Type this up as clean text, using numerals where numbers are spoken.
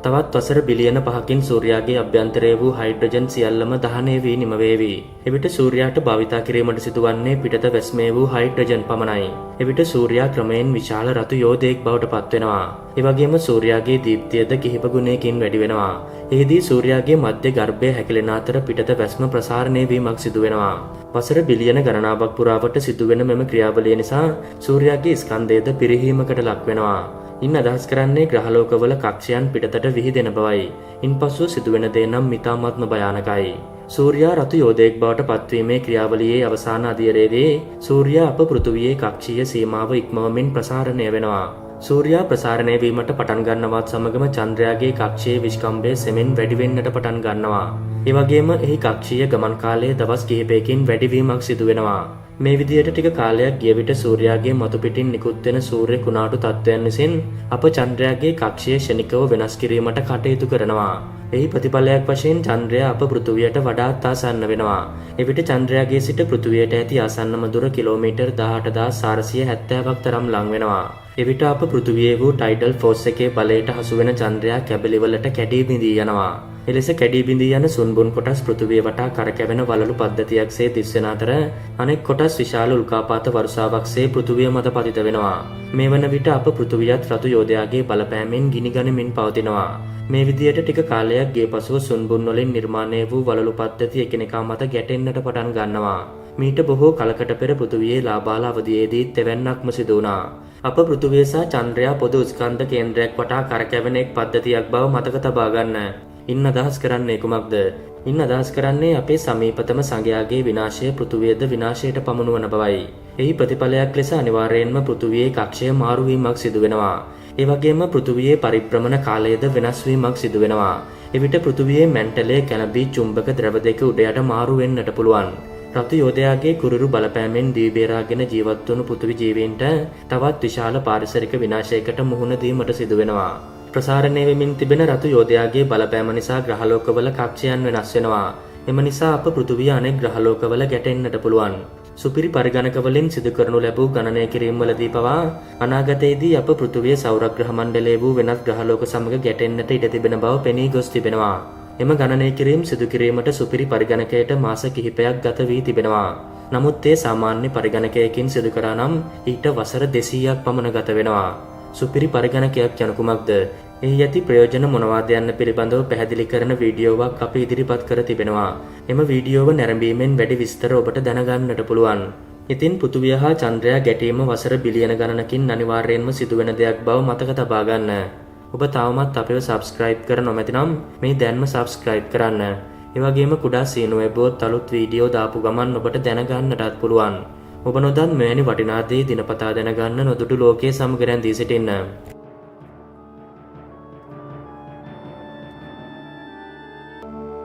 තවත් වසර බිලියන 5කින් සූර්යාගේ අභ්‍යන්තරයේ වූ හයිඩ්‍රජන් සියල්ලම දහනය වී නිම වේවි. එවිට සූර්යාට භාවිතා කිරීමට සිදුවන්නේ පිටත වැස්මේ වූ හයිඩ්‍රජන් පමණයි. එවිට සූර්යා ක්‍රමයෙන් විශාල රතු යෝධයෙක් බවට පත් වෙනවා. ඒ වගේම සූර්යාගේ දීප්තියද කිහිප ගුණයකින් වැඩි වෙනවා. එහිදී සූර්යාගේ මධ්‍ය ගර්භය හැකිලෙන අතර පිටත වැස්ම ප්‍රසාරණය වීමක් සිදු වෙනවා. වසර බිලියන ගණනාවක් පුරාවට සිදුවෙන මෙම ක්‍රියාවලිය නිසා සූර්යාගේ ස්කන්ධයද පිරිහීමකට ලක් වෙනවා. ඉන් අදහස් කරන්නේ ග්‍රහලෝකවල කක්ෂයන් පිටතට විහිදෙන බවයි. ඉන්පසු සිදුවෙන දේ නම් මිතාමත්ම භයානකයි. සූර්යා රතු යෝධයෙක් බවට පත්වීමේ ක්‍රියාවලියේ අවසාන අදියරේදී සූර්යා අප පෘථුවියේ කක්ෂීය සීමාව ඉක්මවමින් ප්‍රසාරණය වෙනවා. සූර්යා ප්‍රසාරණය වීමට පටන් ගන්නවත් සමගම චන්ද්‍රයාගේ කක්ෂයේ විස්කම්භය සෙමෙන් වැඩි වෙන්නට පටන් ගන්නවා. ඒ වගේම එහි කක්ෂීය ගමන් කාලය දවස් කිහිපයකින් වැඩිවීමක් සිදු වෙනවා. මේ විදිහට ටික කාලයක් ගිය විට සූර්යාගේ මතු පිටින් නිකුත් වෙන සූර්ය කුණාටු තත්ත්වයන් විසින් අප චන්ද්‍රයාගේ කක්ෂය ක්ෂණිකව වෙනස් කිරීමට කටයුතු කරනවා. එහි ප්‍රතිඵලයක් වශයෙන් චන්ද්‍රයා අප පෘථුවියට වඩාත් ආසන්න වෙනවා. එවිට චන්ද්‍රයාගේ සිට පෘථුවියට ඇති ආසන්නම දුර කිලෝමීටර් 18470ක් තරම් ලං වෙනවා. එවිට අප පෘථුවියේ වූ ටයිඩල් ෆෝස් එකේ බලයට හසු වෙන චන්ද්‍රයා කැබලිවලට කැඩී බිඳී යනවා. එලෙස කැඩී බිඳී යන සුන්බුන් කොටස් පෘථුවිය වටා කරකැවෙන වලලු පද්ධතියක්සේ දිස්වෙන අතර අනෙක් කොටස් විශාල උල්කාපාත වර්ෂාවක්සේ පෘථුවිය මත පතිත වෙනවා. මේ වන විට අප පෘථුවියත් රතු යෝධයාගේ බලපෑමෙන් ගිනි ගනිමින් පවතිනවා. මේ විදියට ටික කාලයක් ගිය පසුව සුන්බුන් වලින් නිර්මාණය වූ වලලු පද්ධතිය එකිනෙකා මත ගැටෙන්නට පටන් ගන්නවා. මීට බොහෝ කලකට පෙර පෘථුවියේ ලාබාල අවධියේදී තෙවැන්නක්ම සිදු වුණා. අප පෘථුවිය සහ චන්ද්‍රයා පොදු ස්කන්ධ කේන්ද්‍රයක් වටා කරකැවෙන එක් පද්ධතියක් බව මතක තබා ගන්න. ඉන් අදහස් කරන්නේ කුමක්ද? ඉන් අදහස් කරන්නේ අපේ සමීපතම සංඝයාගේ විනාශය පෘථුවියද විනාශයට පමුණුවන බවයි. එහි ප්‍රතිඵලයක් ලෙස අනිවාර්යයෙන්ම පෘථුවියේ කක්ෂය මාරු වීමක් සිදු වෙනවා. ඒ වගේම පෘථුවියේ පරිභ්‍රමණ කාලයද වෙනස් වීමක් සිදු වෙනවා. එවිට පෘථුවියේ මැන්ටලයේ කැළඹී චුම්බක ද්‍රව දෙක උඩයට මාරු වෙන්නට පුළුවන්. රතු යෝධයාගේ කුරුරු බලපෑමෙන් දී බේරාගෙන ජීවත් වුණු පෘථිවි ජීවීන්ට තවත් විශාල පාරිසරික විනාශයකට මුහුණ දීමට සිදු වෙනවා. ප්‍රසාරණය වෙමින් තිබෙන රතු යෝධයාගේ බලපෑම නිසා ග්‍රහලෝකවල කක්ෂයන් වෙනස් වෙනවා. එම නිසා අප පෘථිවිය අනෙක් ග්‍රහලෝකවල ගැටෙන්නට පුළුවන්. සුපිරි පරිගණකවලින් සිදු කරනු ලැබූ ගණනය කිරීම්වලදී පවා අනාගතයේදී අප පෘථිවිය සෞරග්‍රහ මණ්ඩලයේ වූ වෙනත් ග්‍රහලෝක සමග ගැටෙන්නට ඉඩ තිබෙන බව පෙනී ගොස් තිබෙනවා. එම ගණනය කිරීම සිදු කිරීමට සුපිරි පරිගණකයට මාස කිහිපයක් ගත වී තිබෙනවා. නමුත් ඒ සාමාන්‍ය පරිගණකයකින් සිදු කරා නම් ඊට වසර 200ක් පමණ ගත වෙනවා. සුපිරි පරිගණකයක් යනු කුමක්ද? එහි ඇති ප්‍රයෝජන මොනවාද යන්න පිළිබඳව පැහැදිලි කරන වීඩියෝවක් අපි ඉදිරිපත් කර තිබෙනවා. එම වීඩියෝව නැරඹීමෙන් වැඩි විස්තර ඔබට දැනගන්නට පුළුවන්. ඉතින් පෘථුවිය හා චන්ද්‍රයා ගැටීම වසර බිලියන ගණනකින් අනිවාර්යයෙන්ම සිදුවෙන දෙයක් බව මතක තබා ගන්න. ඔබ තවමත් අපිව සබ්ස්ක්‍රයිබ් කර නොමැති නම් මේ දැන්ම සබ්ස්ක්‍රයිබ් කරන්න. ඒ වගේම කුඩා සීනු ලැබුවොත් අලුත් වීඩියෝ දාපු ගමන් ඔබට දැනගන්නටත් පුළුවන්. ඔබ නොදත් මෙවැනි වටිනා දේ දිනපතා දැනගන්න නොදුටු ලෝකයේ සමග රැඳී සිටින්න.